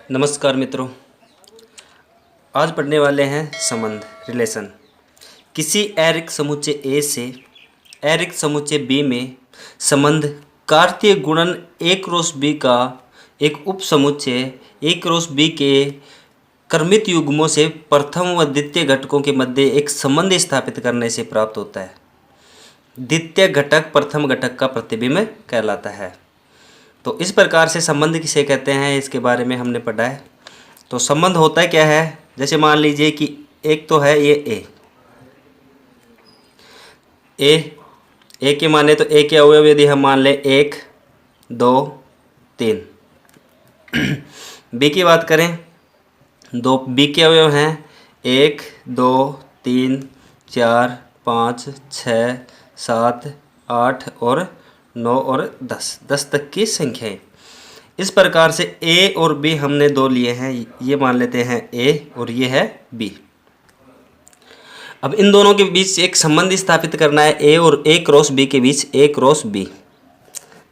नमस्कार मित्रों, आज पढ़ने वाले हैं संबंध रिलेशन। किसी एरिक समुच्चय ए से एरिक समुच्चय बी में संबंध कार्तीय गुणन ए क्रॉस बी का एक उप समुच्चय ए क्रॉस बी के क्रमित युग्मों से प्रथम व द्वितीय घटकों के मध्य एक संबंध स्थापित करने से प्राप्त होता है। द्वितीय घटक प्रथम घटक का प्रतिबिंब कहलाता है। तो इस प्रकार से संबंध किसे कहते हैं, इसके बारे में हमने पढ़ा है। तो संबंध होता है क्या है, जैसे मान लीजिए कि एक तो है ये ए के माने तो ए के अवयव यदि हम मान लें 1 2 3। बी की बात करें, दो बी के अवयव हैं 1 2 3 4 5 6 7 8 और 9 और 10 तक की संख्याएं। इस प्रकार से ए और बी हमने दो लिए हैं, ये मान लेते हैं ए और ये है बी। अब इन दोनों के बीच एक संबंध स्थापित करना है, ए और ए क्रॉस बी के बीच ए क्रॉस बी।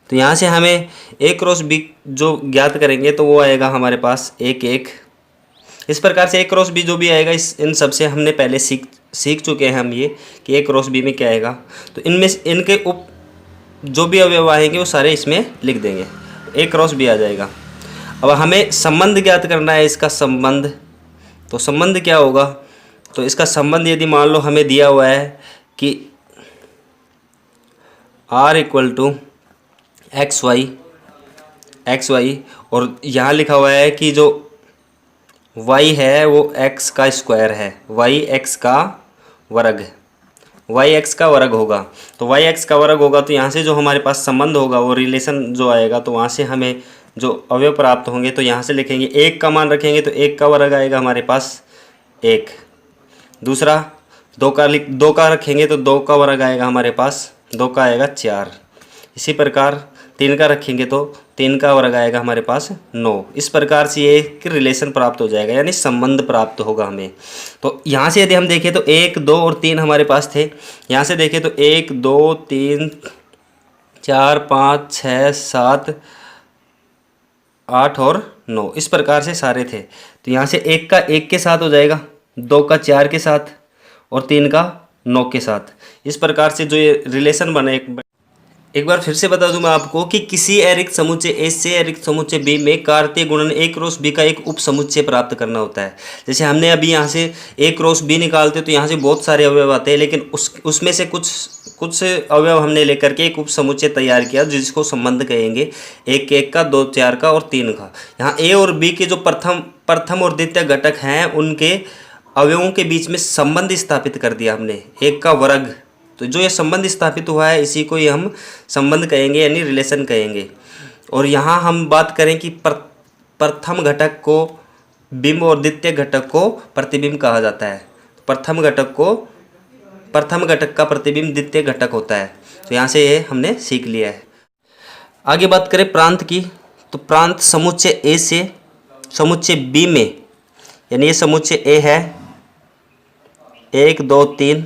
तो यहाँ से हमें ए क्रॉस बी जो ज्ञात करेंगे तो वो आएगा हमारे पास 1 1। इस प्रकार से ए क्रॉस बी जो भी आएगा इन सब से हमने पहले सीख चुके हैं हम ये कि ए क्रॉस बी में क्या आएगा। तो इनमें इनके उप जो भी अवयव आएंगे वो सारे इसमें लिख देंगे, ए क्रॉस बी आ जाएगा। अब हमें संबंध ज्ञात करना है इसका संबंध। तो संबंध क्या होगा, तो इसका संबंध यदि मान लो हमें दिया हुआ है कि r = एक्स वाई और यहाँ लिखा हुआ है कि जो y है वो x का स्क्वायर है, y x का वर्ग, y x का वर्ग होगा। तो y x का वर्ग होगा तो यहाँ से जो हमारे पास संबंध होगा वो रिलेशन जो आएगा, तो वहाँ से हमें जो अवयव प्राप्त होंगे तो यहाँ से लिखेंगे 1 का मान रखेंगे तो 1 का वर्ग आएगा हमारे पास 1। दूसरा 2 का रखेंगे तो 2 का वर्ग आएगा हमारे पास, 2 का आएगा 4। इसी प्रकार 3 का रखेंगे तो 3 का वर्ग आएगा हमारे पास 9। इस प्रकार से ये एक रिलेशन प्राप्त हो जाएगा, यानी संबंध प्राप्त होगा हमें। तो यहाँ से यदि हम देखें तो 1 2 और 3 हमारे पास थे। यहाँ से देखें तो 1 2 3 4 5 6 7 8 और 9, इस प्रकार से सारे थे। तो यहाँ से 1 का 1 के साथ हो जाएगा, 2 का 4 के साथ और 3 का 9 के साथ। इस प्रकार से जो ये रिलेशन बने, एक बार फिर से बता दूं मैं आपको कि किसी एरिक समुच्चय ए से एरिक समुच्चय बी में कार्तीय गुणन ए क्रॉस बी का एक उप समुच्चय प्राप्त करना होता है। जैसे हमने अभी यहाँ से ए क्रॉस बी निकालते तो यहाँ से बहुत सारे अवयव आते हैं, लेकिन उसमें से कुछ अवयव हमने लेकर के एक उप समुच्चय तैयार किया जिसको संबंध कहेंगे 1 1 का 2 4 का और 3 का। यहाँ ए और बी के जो प्रथम और द्वितीय घटक हैं उनके अवयवों के बीच में संबंध स्थापित कर दिया हमने, 1 का वर्ग। तो जो ये संबंध स्थापित हुआ है इसी को ही हम संबंध कहेंगे, यानी रिलेशन कहेंगे। और यहाँ हम बात करें कि प्रथम घटक को बिंब और द्वितीय घटक को प्रतिबिंब कहा जाता है। प्रथम घटक का प्रतिबिंब द्वितीय घटक होता है। तो यहाँ से ये हमने सीख लिया है। आगे बात करें प्रांत की, तो प्रांत समुच्चय ए से समुच्चय बी में, यानी ये समुच्चय ए है 1 2 3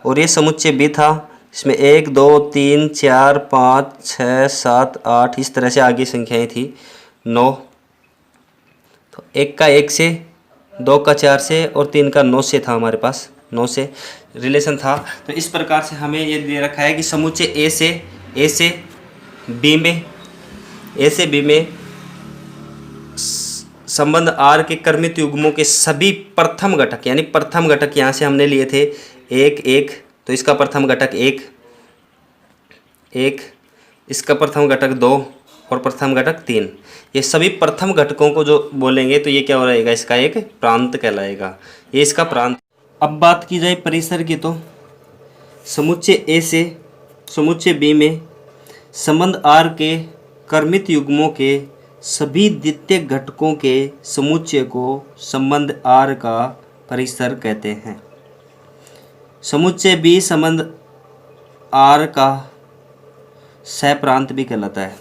और ये समुच्चय बी था, इसमें 1 2 3 4 5 6 7 8 इस तरह से आगे संख्याएं थी 9। तो 1 का 1 से, 2 का 4 से और 3 का 9 से था, हमारे पास 9 से रिलेशन था। तो इस प्रकार से हमें ये दे रखा है कि समुच्चय ए से बी में संबंध आर के क्रमित युग्मों के सभी प्रथम घटक, यानी प्रथम घटक यहाँ से हमने लिए थे 1 1, तो इसका प्रथम घटक 1, इसका प्रथम घटक 2 और प्रथम घटक 3। ये सभी प्रथम घटकों को जो बोलेंगे तो ये क्या हो रहेगा, इसका एक प्रांत कहलाएगा, ये इसका प्रांत। अब बात की जाए परिसर की, तो समुच्चय ए से समुच्चय बी में संबंध आर के क्रमित युग्मों के सभी द्वितीय घटकों के समुच्चय को संबंध आर का परिसर कहते हैं। समुच्चय बी संबंध आर का सहप्रांत भी कहलाता है।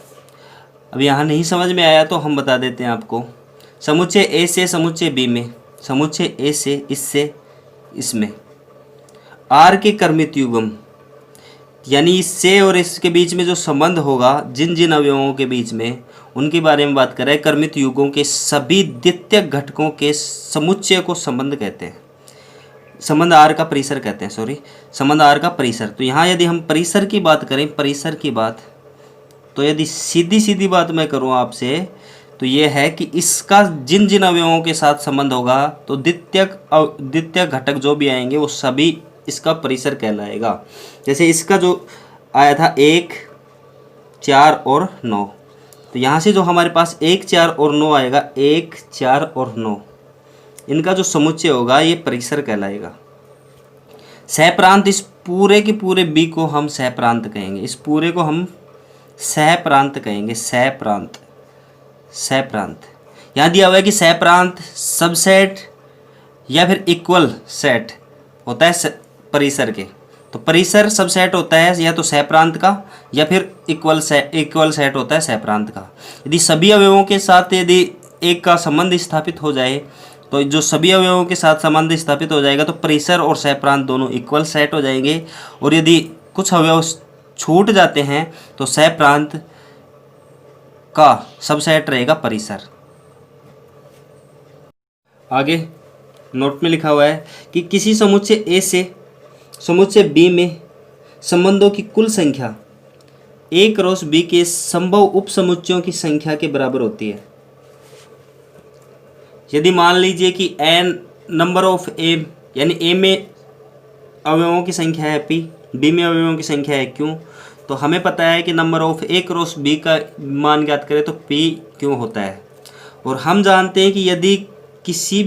अब यहाँ नहीं समझ में आया तो हम बता देते हैं आपको। समुच्चय ए से समुच्चय बी में, समुच्चय ए से इससे इसमें आर के क्रमित युग्म, यानी इससे और इसके बीच में जो संबंध होगा जिन जिन अवयवों के बीच में, उनके बारे में बात करें, क्रमित युगों के सभी द्वितीयक घटकों के समुच्चय को संबंध कहते हैं, संबंध आर का परिसर कहते हैं, सॉरी, संबंध आर का परिसर। तो यहाँ यदि हम परिसर की बात करें, परिसर की बात, तो यदि सीधी सीधी बात मैं करूँ आपसे, तो ये है कि इसका जिन जिन अवयवों के साथ संबंध होगा, तो द्वितीयक घटक जो भी आएंगे वो सभी इसका परिसर कहलाएगा। जैसे इसका जो आया था 1, 4 और 9, तो यहाँ से जो हमारे पास 1, 4 और 9 आएगा, 1, 4 और 9, इनका जो समुच्चय होगा ये परिसर कहलाएगा। सहप्रांत, इस पूरे के पूरे बी को हम सहप्रांत कहेंगे, इस पूरे को हम सहप्रांत कहेंगे, सहप्रांत, सहप्रांत। यहाँ दिया हुआ है कि सहप्रांत सबसेट या फिर इक्वल सेट होता है परिसर के। तो परिसर सबसेट होता है या तो सहप्रांत का या फिर इक्वल सेट होता है सहप्रांत का। यदि सभी अवयवों के साथ यदि एक का संबंध स्थापित हो जाए, तो जो सभी अवयवों के साथ संबंध स्थापित हो जाएगा तो परिसर और सहप्रांत दोनों इक्वल सेट हो जाएंगे। और यदि कुछ अवयव छूट जाते हैं तो सहप्रांत का सबसेट रहेगा परिसर। आगे नोट में लिखा हुआ है कि किसी समुच्चय ए से समुच्चय बी में संबंधों की कुल संख्या ए क्रॉस बी के संभव उपसमुच्चयों की संख्या के बराबर होती है। यदि मान लीजिए कि n नंबर ऑफ ए, यानी ए में अवयवों की संख्या है p, बी में अवयवों की संख्या है q, तो हमें पता है कि number of a cross b का मान ज्ञात करें तो p q होता है। और हम जानते हैं कि यदि किसी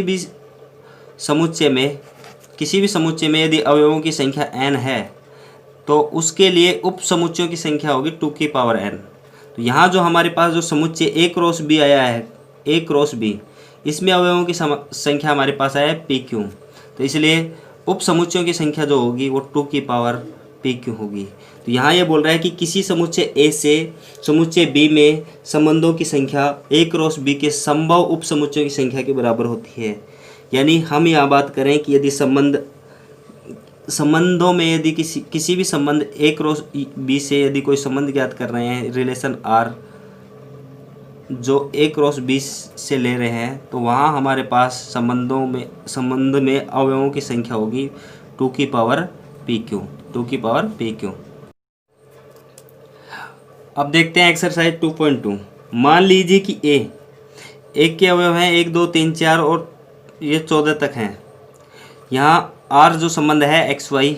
भी समुच्चय में यदि अवयवों की संख्या n है तो उसके लिए उप समुच्चयों की संख्या होगी 2 की पावर n। तो यहाँ जो हमारे पास जो समुच्चय ए क्रॉस बी आया है, ए क्रॉस बी, इसमें अवयवों की संख्या हमारे पास आया है pq। तो इसलिए उप समुच्चयों की संख्या जो होगी वो 2 की पावर pq होगी। तो यहाँ ये बोल रहा है कि किसी समुच्चय ए से समुच्चय बी में संबंधों की संख्या ए क्रॉस बी के संभव उप समुच्चयों की संख्या के बराबर होती है। यानी हम यहाँ बात करें कि यदि संबंधों में यदि किसी भी संबंध ए क्रॉस बी से यदि कोई संबंध ज्ञात कर रहे हैं, रिलेशन आर जो ए क्रॉस बी से ले रहे हैं, तो वहाँ हमारे पास संबंध में अवयवों की संख्या होगी 2 की पावर pq, 2 की पावर pq। अब देखते हैं एक्सरसाइज 2.2। मान लीजिए कि एक के अवयव हैं 1, 2, 3, 4 और ये 14 तक हैं। यहाँ r जो संबंध है एक्स वाई,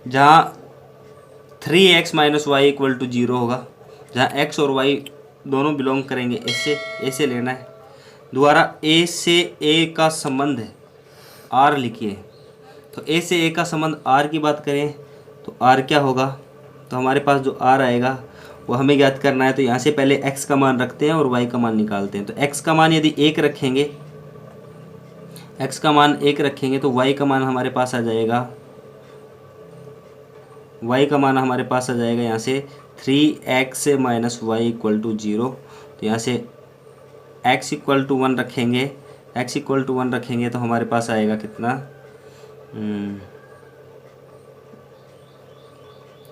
जहाँ 3x - y = 0 होगा, जहाँ x और y दोनों बिलोंग करेंगे ए से लेना है। दोबारा ए से ए का संबंध है r लिखिए। तो ए से ए का संबंध r की बात करें तो r क्या होगा, तो हमारे पास जो r आएगा वो हमें ज्ञात करना है। तो यहाँ से पहले x का मान रखते हैं और y का मान निकालते हैं। तो x का मान यदि 1 रखेंगे, x का मान 1 रखेंगे तो y का मान हमारे पास आ जाएगा, y का मान हमारे पास आ जाएगा यहाँ से 3x - y = 0। तो यहाँ से x = 1 रखेंगे, x = 1 रखेंगे तो हमारे पास आएगा कितना,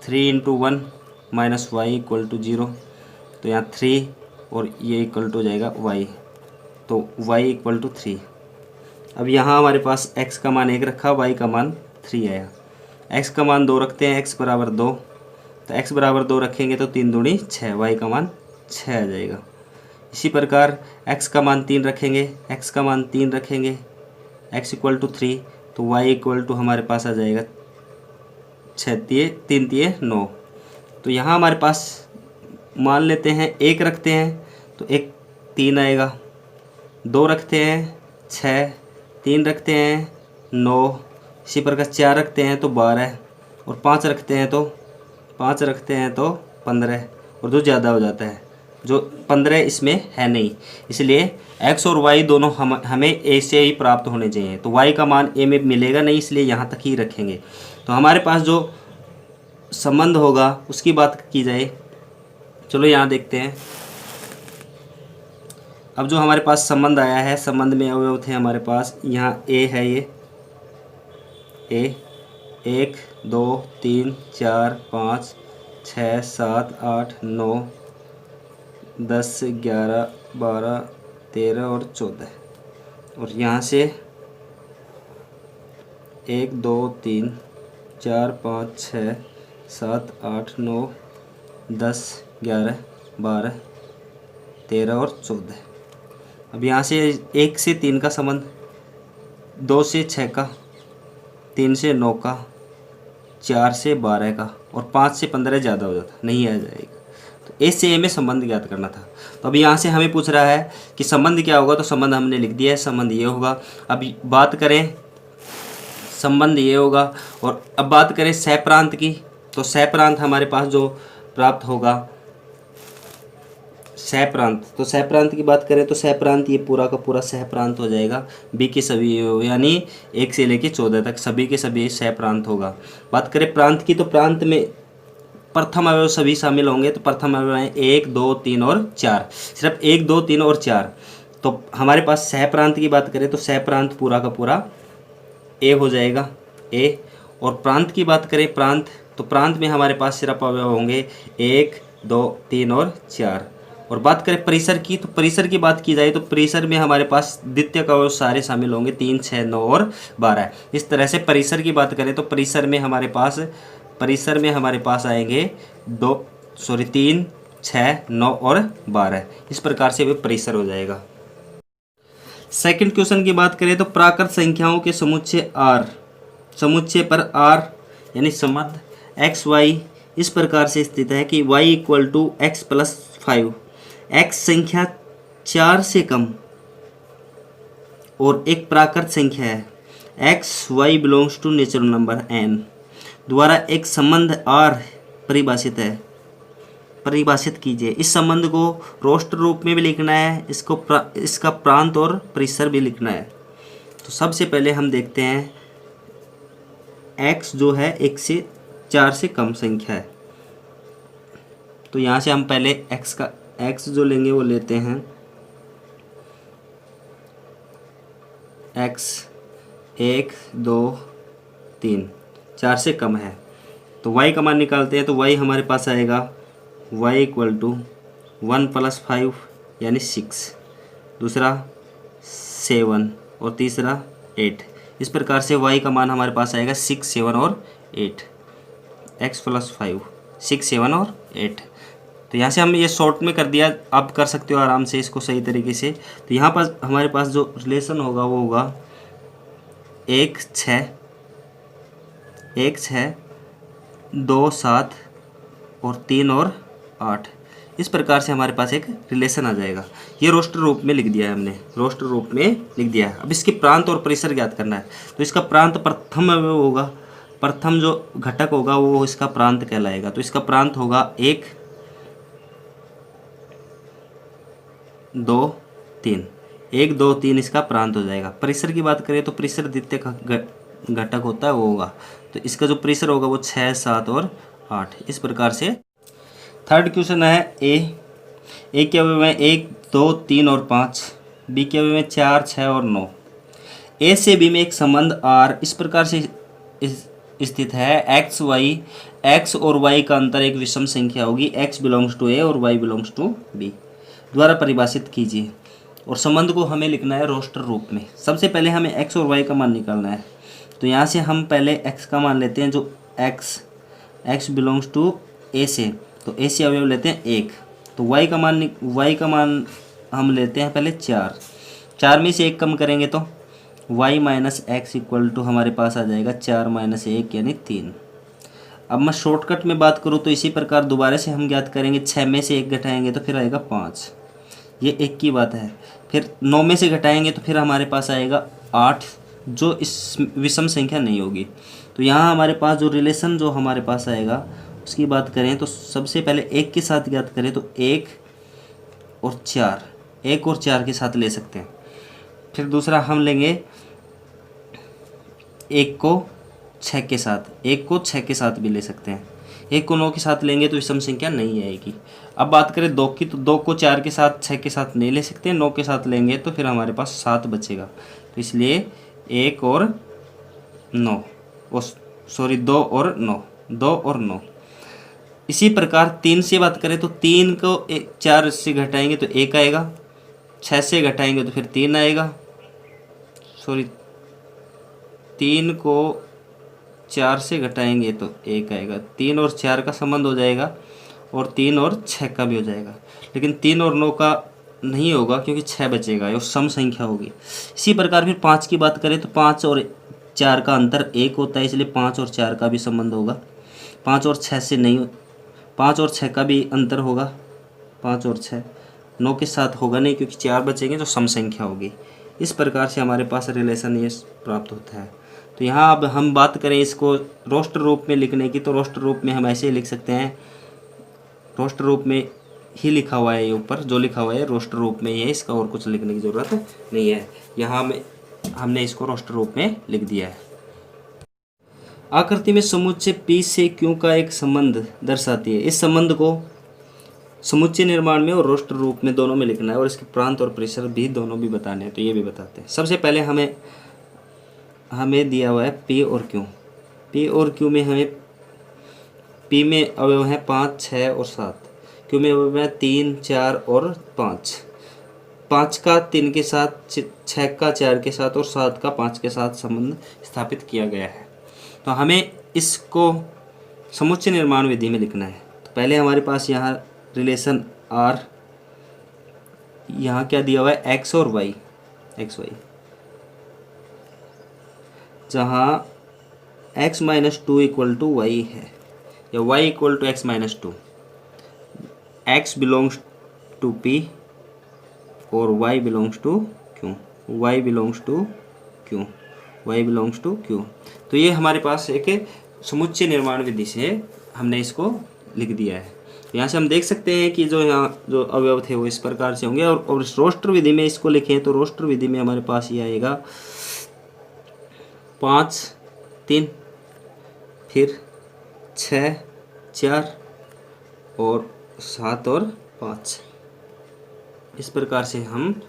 3 × 1 - y = 0। तो यहाँ 3 और ये इक्वल टू हो जाएगा y, तो y = 3। अब यहाँ हमारे पास x का मान 1 रखा, y का मान 3 आया। x का मान 2 रखते हैं, x = 2, तो x = 2 रखेंगे तो 3 दूनी 6, y का मान 6 आ जाएगा। इसी प्रकार x का मान 3 रखेंगे, x का मान 3 रखेंगे, x = 3, तो y = हमारे पास आ जाएगा 6 3 3 9। तो यहाँ हमारे पास मान लेते हैं 1 रखते हैं तो 1 3 आएगा, 2 रखते हैं 6, 3 रखते हैं 9, इसी प्रकार 4 रखते हैं तो 12 और 5 रखते हैं तो 15 और जो ज़्यादा हो जाता है, जो 15 इसमें है नहीं, इसलिए x और y दोनों हमें a से ही प्राप्त होने चाहिए। तो y का मान a में मिलेगा नहीं, इसलिए यहाँ तक ही रखेंगे। तो हमारे पास जो संबंध होगा उसकी बात की जाए, चलो यहाँ देखते हैं। अब जो हमारे पास संबंध आया है, संबंध में अवयव थे हमारे पास, यहाँ a है, ये a 1 2 3 4 5 6 7 8 9 10, 11, 12, 13 और 14। और यहाँ से 1, 2, 3, 4, 5, 6, 7, 8, 9, 10, 11, 12, 13 और 14। अब यहाँ से 1 से 3 का संबंध, 2 से 6 का, 3 से 9 का, 4 से 12 का और 5 से 15 ज़्यादा हो जाता, नहीं आ जाएगा। तो ए से ए में संबंध ज्ञात करना था। तो अभी यहाँ से हमें पूछ रहा है कि संबंध क्या होगा, तो संबंध हमने लिख दिया है, संबंध ये होगा। अभी बात करें, संबंध ये होगा। और अब बात करें सहप्रांत की, तो सहप्रांत हमारे पास जो प्राप्त होगा सहप्रांत, तो सहप्रांत की बात करें तो सहप्रांत ये पूरा का पूरा सहप्रांत हो जाएगा। बी के सभी यानी 1 से लेकर 14 तक सभी के सभी सहप्रांत होगा। बात करें प्रांत की, तो प्रांत में प्रथम अवयव सभी शामिल होंगे। तो प्रथम अवयव हैं 1, 2, 3 और 4, सिर्फ 1, 2, 3 और 4। तो हमारे पास सहप्रांत की बात करें तो सहप्रांत पूरा का पूरा ए हो जाएगा, ए। और प्रांत की बात करें, प्रांत, तो प्रांत में हमारे पास सिर्फ अवयव होंगे 1, 2, 3 और 4। और बात करें परिसर की, तो परिसर की बात की जाए तो परिसर में हमारे पास द्वितीयक अवयव सारे शामिल होंगे, 3, 6, 9 और 12। इस तरह से परिसर की बात करें तो परिसर में हमारे पास आएंगे 3, 6, 9 और 12। इस प्रकार से वे परिसर हो जाएगा। सेकंड क्वेश्चन की बात करें तो प्राकृत संख्याओं के समुच्चय पर r यानी संबंध एक्स वाई इस प्रकार से स्थित है कि y = x + 5, x संख्या 4 से कम और एक प्राकृत संख्या है x y belongs to natural number n द्वारा एक संबंध r परिभाषित कीजिए। इस संबंध को रोस्टर रूप में भी लिखना है, इसका प्रांत और परिसर भी लिखना है। तो सबसे पहले हम देखते हैं x जो है 1 से 4 से कम संख्या है। तो यहाँ से हम पहले x जो लेंगे वो लेते हैं x 1, 2, 3, 4 से कम है। तो y का मान निकालते हैं। तो y हमारे पास आएगा y = 1 + 5 यानी 6, दूसरा 7 और तीसरा 8। इस प्रकार से y का मान हमारे पास आएगा 6, 7 और 8, x + 5, 6, 7 और 8। तो यहाँ से हम ये शॉर्ट में कर दिया, आप कर सकते हो आराम से इसको सही तरीके से। तो यहाँ पर हमारे पास जो रिलेशन होगा वो होगा 1, 6, 2, 7 और 3 और 8। इस प्रकार से हमारे पास एक रिलेशन आ जाएगा। ये रोस्टर रूप में लिख दिया है हमने, रोस्टर रूप में लिख दिया है। अब इसके प्रांत और परिसर ज्ञात करना है। तो इसका प्रांत प्रथम अवयव होगा, प्रथम जो घटक होगा वो इसका प्रांत कहलाएगा। तो इसका प्रांत होगा 1, 2, 3, 1, 2, 3 इसका प्रांत हो जाएगा। परिसर की बात करें तो परिसर द्वितीय घटक होता है वो होगा। तो इसका जो परिसर होगा वो 6, 7 और 8। इस प्रकार से थर्ड क्वेश्चन है ए के अवयव में 1, 2, 3 और 5, बी के अवयव में 4, 6 और 9। ए से बी में एक संबंध r इस प्रकार से स्थित है x और y का अंतर एक विषम संख्या होगी, x बिलोंग्स टू a और y बिलोंग्स टू b द्वारा परिभाषित कीजिए। और संबंध को हमें लिखना है रोस्टर रूप में। सबसे पहले हमें x और y का मान निकालना है। तो यहाँ से हम पहले x का मान लेते हैं, जो x बिलोंग्स टू a से, तो a से अवयव लेते हैं 1। तो y का मान हम लेते हैं पहले 4 में से 1 कम करेंगे तो y - x = हमारे पास आ जाएगा 4 - 1 यानी 3। अब मैं शॉर्टकट में बात करूँ तो इसी प्रकार दोबारा से हम ज्ञात करेंगे। 6 में से 1 घटाएंगे तो फिर आएगा 5, ये 1 की बात है। फिर 9 में से घटाएंगे तो फिर हमारे पास आएगा 8, जो इस विषम संख्या नहीं होगी। तो यहाँ हमारे पास जो रिलेशन जो हमारे पास आएगा उसकी बात करें तो सबसे पहले 1 के साथ ज्ञात करें तो 1 और 4 के साथ ले सकते हैं। फिर दूसरा हम लेंगे 1 को 6 के साथ भी ले सकते हैं। 1 को 9 के साथ लेंगे तो विषम संख्या नहीं आएगी। अब बात करें 2 की, तो 2 को 4 के साथ 6 के साथ नहीं ले सकते, 9 के साथ लेंगे तो फिर हमारे पास 7 बचेगा। तो इसलिए 1 और 9, 2 और 9। इसी प्रकार 3 से बात करें तो 3 को 4 से घटाएंगे तो 1 आएगा, 6 से घटाएंगे तो फिर 3 आएगा, सॉरी 3 को 4 से घटाएंगे तो 1 आएगा, 3 और 4 का संबंध हो जाएगा और 3 और 6 का भी हो जाएगा, लेकिन 3 और 9 का नहीं होगा क्योंकि 6 बचेगा, ये सम संख्या होगी। इसी प्रकार फिर 5 की बात करें तो 5 और 4 का अंतर 1 होता है, इसलिए 5 और 4 का भी संबंध होगा। 5 और 6 से नहीं, 5 और 6 का भी अंतर होगा, 5 और 6, 9 के साथ होगा नहीं क्योंकि 4 बचेंगे जो सम संख्या होगी। इस प्रकार से हमारे पास रिलेशन ये प्राप्त होता है। तो यहाँ अब हम बात करें इसको रोस्टर रूप में लिखने की, तो रोस्टर रूप में हम ऐसे लिख सकते हैं, रोस्टर रूप में ही लिखा हुआ है, ये ऊपर जो लिखा हुआ है रोस्टर रूप में ही है, इसका और कुछ लिखने की ज़रूरत नहीं है। यहाँ में हमने इसको रोस्टर रूप में लिख दिया है। आकृति में समुच्चय P से Q का एक संबंध दर्शाती है। इस संबंध को समुच्चय निर्माण में और रोस्टर रूप में दोनों में लिखना है और इसके प्रांत और परिसर भी दोनों भी बताने हैं, तो ये भी बताते हैं। सबसे पहले हमें दिया हुआ है P और Q। P और Q में हमें P में अवयव हैं 5, 6 और 7, Q में अवयव हैं 3, 4 और 5। 5 का 3 के साथ, 6 का 4 के साथ और 7 का 5 के साथ संबंध स्थापित किया गया है। तो हमें इसको समुच्चय निर्माण विधि में लिखना है। तो पहले हमारे पास यहाँ रिलेशन R, यहाँ क्या दिया हुआ है x और y, x y, जहाँ x minus 2 equal to y है या y equal to x minus 2, x belongs to P और y belongs to Q, y belongs to Q, y belongs to Q। तो ये हमारे पास एक समुच्चय निर्माण विधि से हमने इसको लिख दिया है। तो यहाँ से हम देख सकते हैं कि जो यहाँ जो अवयव थे वो इस प्रकार से होंगे, और रोस्टर विधि में इसको लिखें तो रोस्टर विधि में हमारे पास ये आएगा 5, 3, फिर 6, 4 और 7 और 5। इस प्रकार से हम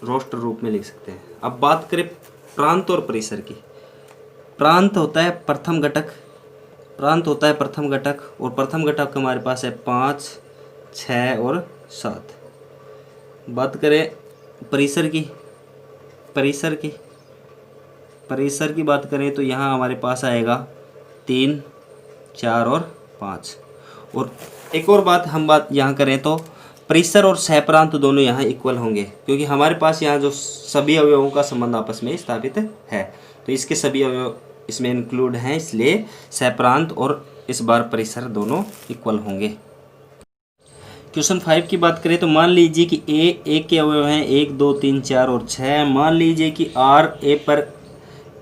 रोस्टर रूप में लिख सकते हैं। अब बात करें प्रांत और परिसर की। प्रांत होता है प्रथम घटक, प्रांत होता है प्रथम घटक, और प्रथम घटक हमारे पास है 5, 6 और 7। बात करें परिसर की, परिसर की बात करें तो यहाँ हमारे पास आएगा 3, 4 और 5। और एक और बात यहाँ करें तो परिसर और सहप्रांत दोनों यहाँ इक्वल होंगे, क्योंकि हमारे पास यहाँ जो सभी अवयवों का संबंध आपस में स्थापित है, तो इसके सभी अवयव इसमें इंक्लूड हैं, इसलिए सहप्रांत और इस बार परिसर दोनों इक्वल होंगे। क्वेश्चन 5 की बात करें तो मान लीजिए कि ए के अवयव हैं 1, 2, 3, 4 और 6। मान लीजिए कि आर ए पर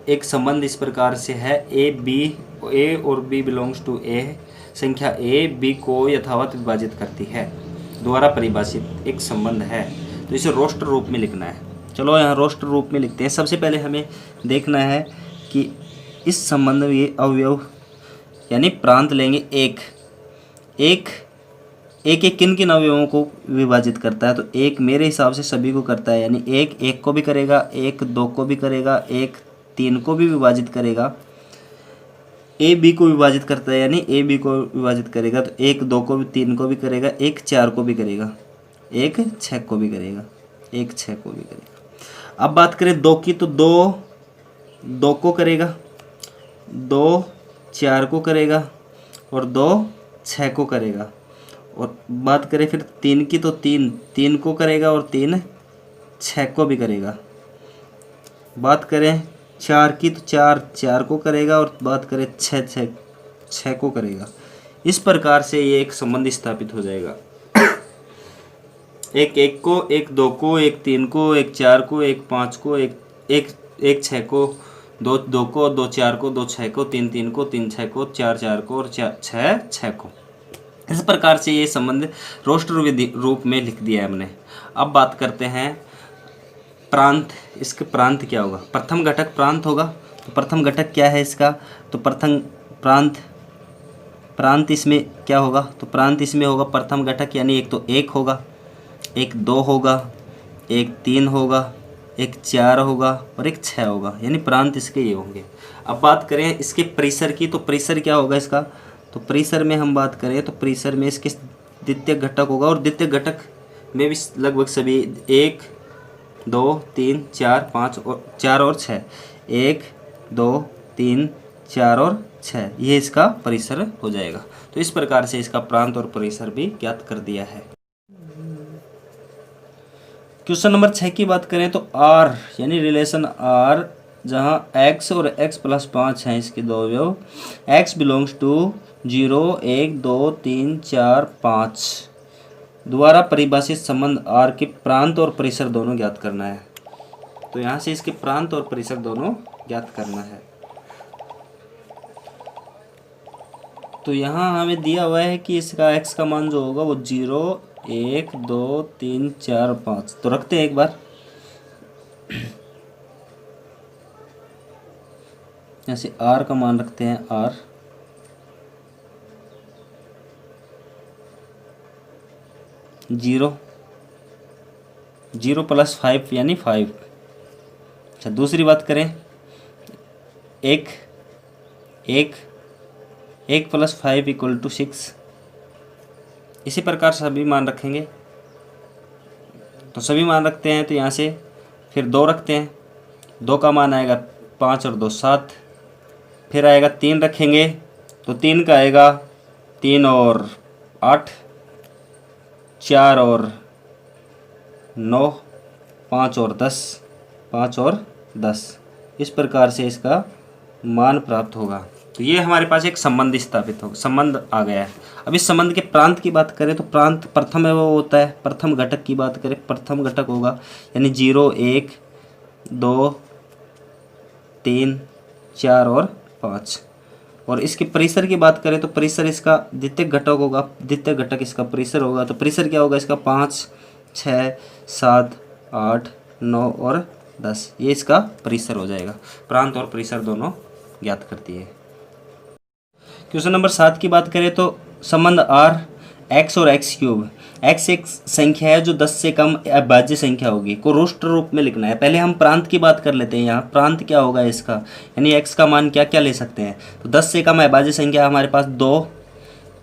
एक संबंध इस प्रकार से है, ए और बी बिलोंग्स टू ए, संख्या ए बी को यथावत विभाजित करती है, द्वारा परिभाषित एक संबंध है। तो इसे रोस्टर रूप में लिखना है। चलो यहाँ रोस्टर रूप में लिखते हैं। सबसे पहले हमें देखना है कि इस संबंध में ये अवयव यानी प्रांत लेंगे एक किन किन अवयवों को विभाजित करता है, तो एक मेरे हिसाब से सभी को करता है, यानी एक को भी करेगा, 1 2 को भी करेगा, 1 3 को भी विभाजित करेगा, ए बी को विभाजित करता है यानी ए बी को विभाजित करेगा, तो 1 2 को भी, 3 को भी करेगा, 1 4 को भी करेगा, 1 6 को भी करेगा, 1 6 को भी करेगा। अब बात करें 2 की तो 2 को करेगा, 2 4 को करेगा और 2 6 को करेगा। और बात करें फिर 3 की तो 3 को करेगा और 3 6 को भी करेगा। बात करें 4 की तो 4 को करेगा और बात करें 6 को करेगा। इस प्रकार से ये एक संबंध स्थापित हो जाएगा। एक 1 को, 1 2 को, 1 3 को, 1 4 को, 1 5 को, 1 6 को, 2 2 को, 2 4 को, 2 6 को, 3 3 को, 3 6 को, 4 4 को और 6 6 को। इस प्रकार से ये संबंध रोस्टर रूप में लिख दिया है हमने। अब बात करते हैं प्रांत। इसके प्रांत क्या होगा? प्रथम घटक प्रांत होगा। तो प्रथम घटक क्या है इसका? तो प्रथम प्रांत इसमें क्या होगा? तो प्रांत इसमें होगा प्रथम घटक, यानी एक तो 1 होगा, 1 2 होगा, 1 3 होगा, 1 4 होगा और 1 6 होगा, यानी प्रांत इसके ये होंगे। अब बात करें इसके परिसर की, तो परिसर क्या होगा इसका? तो परिसर में हम बात करें तो परिसर में इसके द्वितीयक घटक होगा, और द्वितीयक घटक में भी लगभग सभी 1 2 3 4 5 और 4 और 6, 1 2 3 4 और 6, ये इसका परिसर हो जाएगा। तो इस प्रकार से इसका प्रांत और परिसर भी ज्ञात कर दिया है। क्वेश्चन नंबर 6 की बात करें तो आर यानी रिलेशन आर, जहां x और x प्लस 5 हैं इसके दो अवयव, x बिलोंग्स टू 0 1 2 3 4 5 द्वारा परिभाषित संबंध आर के प्रांत और परिसर दोनों ज्ञात करना है। तो यहाँ से इसके प्रांत और परिसर दोनों ज्ञात करना है। तो यहाँ हमें दिया हुआ है कि इसका x का मान जो होगा वो 0 1 2 3 4 5, तो रखते हैं एक बार। यहाँ से r का मान रखते हैं r, जीरो 0 प्लस 5 यानी 5। अच्छा, दूसरी बात करें, 1 प्लस 5 इक्वल टू 6। इसी प्रकार सभी मान रखेंगे, तो सभी मान रखते हैं। तो यहाँ से फिर 2 रखते हैं, 2 का मान आएगा 5 और 2 7, फिर आएगा 3 रखेंगे, तो 3 का आएगा 3 और 8, 4 और 9, 5 और 10, 5 और 10। इस प्रकार से इसका मान प्राप्त होगा। तो ये हमारे पास एक संबंध स्थापित हो, संबंध आ गया है। अब इस संबंध के प्रांत की बात करें तो प्रांत प्रथम है वो होता है, प्रथम घटक की बात करें, प्रथम घटक होगा यानी 0 1 2 3 4 और 5। और इसके परिसर की बात करें तो परिसर इसका द्वितीयक घटक होगा, द्वितीयक घटक इसका परिसर होगा। तो परिसर क्या होगा इसका 5 6 7 8 9 और 10, ये इसका परिसर हो जाएगा। प्रांत और परिसर दोनों ज्ञात करती है। क्वेश्चन नंबर 7 की बात करें तो संबंध आर x और x क्यूब, x एक संख्या है जो 10 से कम अभाज्य संख्या होगी, को रोस्टर रूप में लिखना है। पहले हम प्रांत की बात कर लेते हैं। यहाँ प्रांत क्या होगा इसका, यानी x का मान क्या क्या ले सकते हैं। तो 10 से कम अभाज्य संख्या हमारे पास 2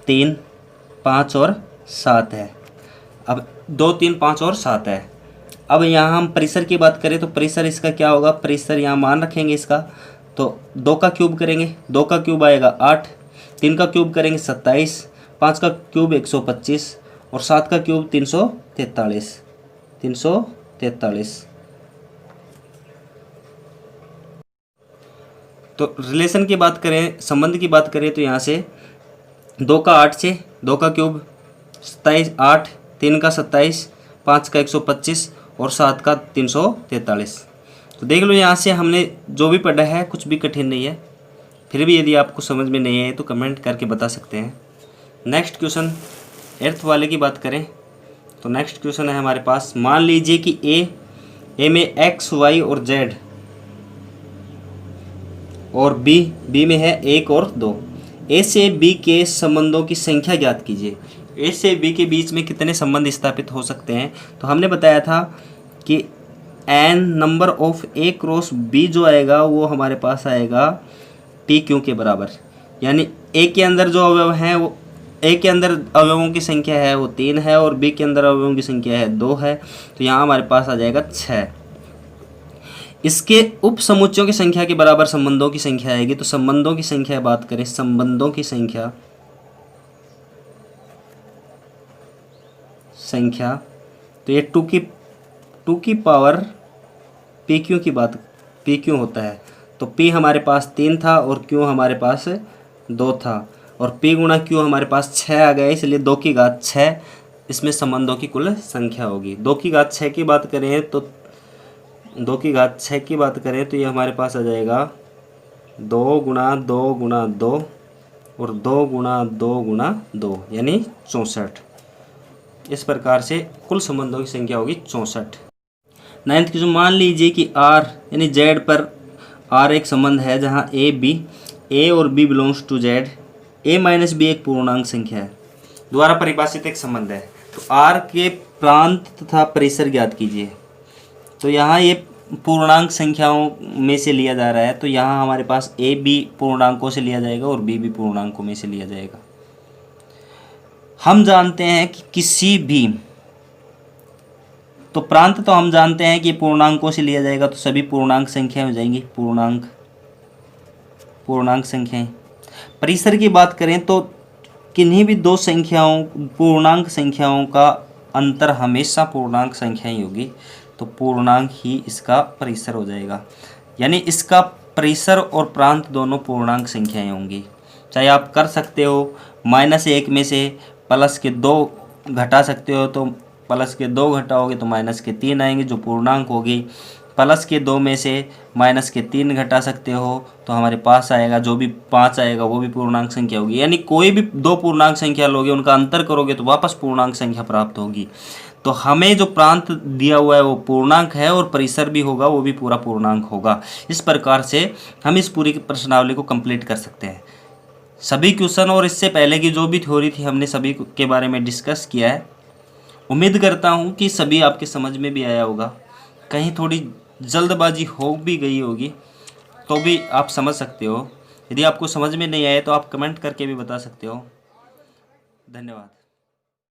3 5 और 7 है। अब 2 3 5 और 7 है। अब यहाँ हम परिसर की बात करें तो परिसर इसका क्या होगा, परिसर यहाँ मान रखेंगे इसका, तो 2 का क्यूब करेंगे, 2 का क्यूब आएगा 8, 3 का क्यूब करेंगे 27, 5 का क्यूब 125 और 7 का क्यूब 343। तो रिलेशन की बात करें, संबंध की बात करें तो यहाँ से 2 का 8 से 2 का क्यूब 27 8, 3 का 27, 5 का 125 और 7 का 343। तो देख लो यहाँ से हमने जो भी पढ़ा है कुछ भी कठिन नहीं है। फिर भी यदि आपको समझ में नहीं आए तो कमेंट करके बता सकते हैं। नेक्स्ट क्वेश्चन 8th वाले की बात करें तो नेक्स्ट क्वेश्चन है हमारे पास, मान लीजिए कि ए में x y और z और b में है 1 और 2। ए से b के संबंधों की संख्या ज्ञात कीजिए। ए से b के बीच में कितने संबंध स्थापित हो सकते हैं। तो हमने बताया था कि n number of a cross b जो आएगा वो हमारे पास आएगा पी क्यू के बराबर, यानी ए के अंदर जो अवयव हैं वो, ए के अंदर अवयवों की संख्या है वो 3 है और बी के अंदर अवयवों की संख्या है 2 है। तो यहाँ हमारे पास आ जाएगा 6। इसके उप समुच्चयों की संख्या के बराबर संबंधों की संख्या आएगी। तो संबंधों की संख्या बात करें, संबंधों की संख्या तो ये 2 की पावर पी क्यू की बात, पी क्यू होता है। तो P हमारे पास 3 था और Q हमारे पास 2 था और P गुणा Q हमारे पास 6 आ गया, इसलिए 2 की घात 6 इसमें संबंधों की कुल संख्या होगी। 2 की घात 6 की बात करें तो 2 की घात 6 की बात करें तो ये हमारे पास आ जाएगा 2 गुणा 2 गुणा 2 और 2 गुणा 2 गुणा 2 यानी 64। इस प्रकार से कुल संबंधों की संख्या होगी 64। 9th की जो, मान लीजिए कि R यानी Z पर R एक संबंध है जहाँ A और B belongs to Z, A minus B एक पूर्णांक संख्या है, द्वारा परिभाषित एक संबंध है। तो R के प्रांत तथा परिसर ज्ञात कीजिए। तो यहाँ ये पूर्णांक संख्याओं में से लिया जा रहा है, तो यहाँ हमारे पास ए बी पूर्णांकों से लिया जाएगा और बी भी पूर्णांकों में से लिया जाएगा। हम जानते हैं कि किसी भी, तो प्रांत तो हम जानते हैं कि पूर्णांकों से लिया जाएगा, तो सभी पूर्णांक संख्याएं हो जाएंगी, पूर्णांक संख्याएं। परिसर की बात करें तो किन्हीं भी दो संख्याओं, पूर्णांक संख्याओं का अंतर हमेशा पूर्णांक संख्या ही होगी, तो पूर्णांक ही इसका परिसर हो जाएगा। यानी इसका परिसर और प्रांत दोनों पूर्णांक संख्याएं होंगी। चाहे आप कर सकते हो -1 में से +2 घटा सकते हो, तो +2 घटाओगे तो -3 आएंगे जो पूर्णांक होगी। +2 में से -3 घटा सकते हो तो हमारे पास आएगा, जो भी 5 आएगा वो भी पूर्णांक संख्या होगी। यानी कोई भी दो पूर्णांक संख्या लोगे, उनका अंतर करोगे तो वापस पूर्णांक संख्या प्राप्त होगी। तो हमें जो प्रांत दिया हुआ है वो पूर्णांक है और परिसर भी होगा, वो भी पूरा पूर्णांक होगा। इस प्रकार से हम इस पूरी प्रश्नावली को कंप्लीट कर सकते हैं। सभी क्वेश्चन और इससे पहले की जो भी थ्योरी थी हमने सभी के बारे में डिस्कस किया है। उम्मीद करता हूँ कि सभी आपके समझ में भी आया होगा। कहीं थोड़ी जल्दबाजी हो भी गई होगी तो भी आप समझ सकते हो। यदि आपको समझ में नहीं आए तो आप कमेंट करके भी बता सकते हो। धन्यवाद।